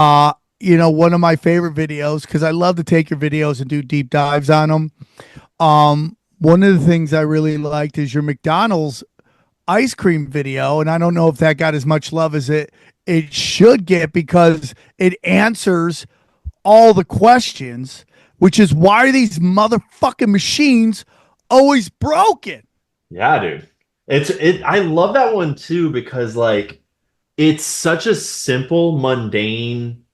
One of my favorite videos, because I love to take your videos and do deep dives on them. One of the things I really liked is your McDonald's ice cream video, and I don't know if that got as much love as it should get because it answers all the questions, which is why are these motherfucking machines always broken? Yeah, dude. I love that one too because like it's such a simple, mundane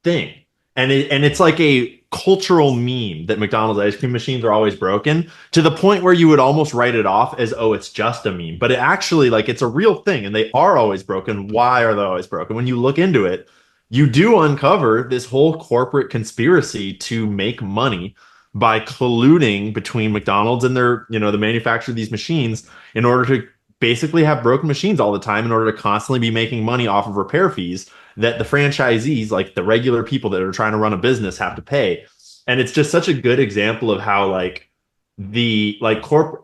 thing. And it's like a cultural meme that McDonald's ice cream machines are always broken to the point where you would almost write it off as, oh, it's just a meme. But it actually, like, it's a real thing and they are always broken. Why are they always broken? When you look into it, you do uncover this whole corporate conspiracy to make money by colluding between McDonald's and the manufacturer of these machines in order to basically have broken machines all the time in order to constantly be making money off of repair fees that the franchisees, like the regular people that are trying to run a business, have to pay. And it's just such a good example of how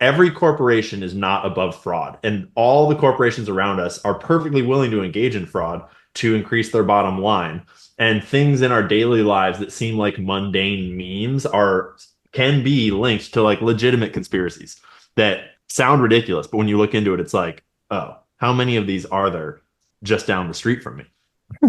every corporation is not above fraud, and all the corporations around us are perfectly willing to engage in fraud to increase their bottom line. And things in our daily lives that seem like mundane memes can be linked to like legitimate conspiracies that sound ridiculous, but when you look into it, it's like, oh, how many of these are there just down the street from me?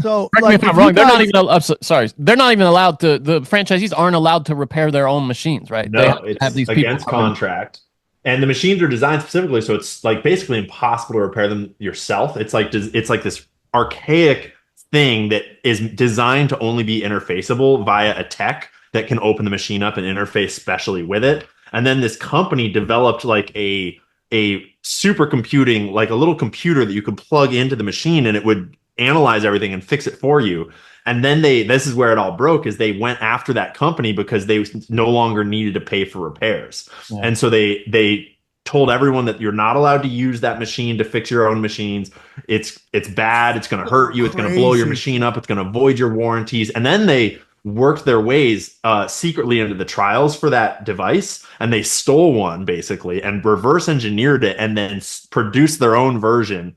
So, correct me if I'm wrong. They're not even. Sorry, they're not even allowed to. The franchisees aren't allowed to repair their own machines, right? No, it's against contract, and the machines are designed specifically so it's like basically impossible to repair them yourself. It's like this archaic thing that is designed to only be interfaceable via a tech that can open the machine up and interface specially with it. And then this company developed like a supercomputing, like a little computer that you could plug into the machine and it would analyze everything and fix it for you. And then this is where it all broke, is they went after that company because they no longer needed to pay for repairs. Yeah. And so they told everyone that you're not allowed to use that machine to fix your own machines. It's bad. It's going to hurt you. It's going to blow your machine up. It's going to void your warranties. And then they worked their ways secretly into the trials for that device, and they stole one basically and reverse engineered it and then produced their own version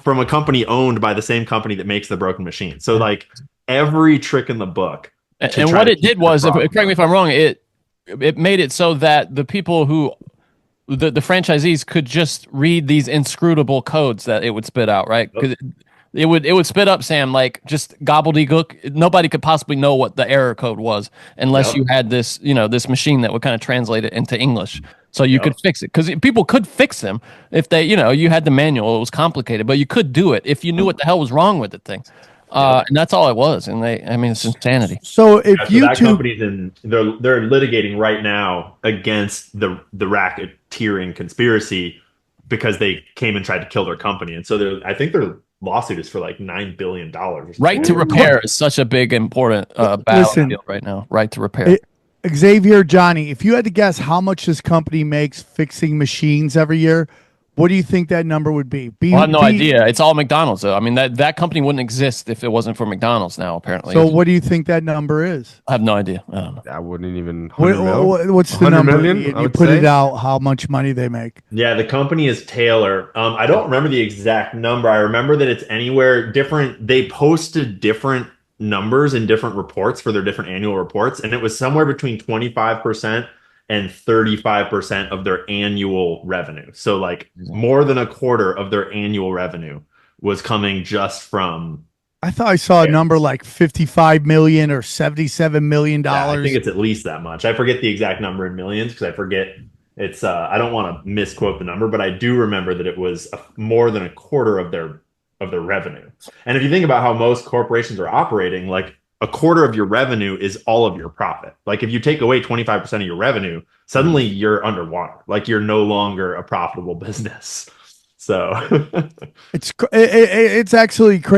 from a company owned by the same company that makes the broken machine. So like every trick in the book. And what it did was, correct me if I'm wrong, it made it so that the people who the franchisees could just read these inscrutable codes that it would spit out, right? Because it would spit up, Sam, like just gobbledygook. Nobody could possibly know what the error code was unless you had this, this machine that would kind of translate it into English. So you could fix it, because people could fix them if they, you had the manual. It was complicated, but you could do it if you knew what the hell was wrong with the thing. And that's all it was. And it's insanity. So if that company's they're litigating right now against the racketeering conspiracy because they came and tried to kill their company. And so I think their lawsuit is for like $9 billion. Right to repair is such a big, important battlefield right now. Right to repair. Xavier, Johnny, if you had to guess how much this company makes fixing machines every year, what do you think that number would be? I have no idea. It's all McDonald's, though. I mean, that company wouldn't exist if it wasn't for McDonald's now, apparently. So what do you think that number is? I have no idea. I don't know. I wouldn't even... What's the number? You put it out, how much money they make. Yeah, the company is Taylor. I don't remember the exact number. I remember that it's anywhere different. They posted different numbers in different reports for their different annual reports, and it was somewhere between 25% and 35% of their annual revenue. So like more than a quarter of their annual revenue was coming just from... I thought I saw a number like 55 million or 77 million dollars. I think it's at least that much. I forget the exact number in millions because I forget. It's I don't want to misquote the number, but I do remember that it was more than a quarter of their revenue. And if you think about how most corporations are operating, like a quarter of your revenue is all of your profit. Like if you take away 25% of your revenue, suddenly you're underwater. Like you're no longer a profitable business. So it's actually crazy.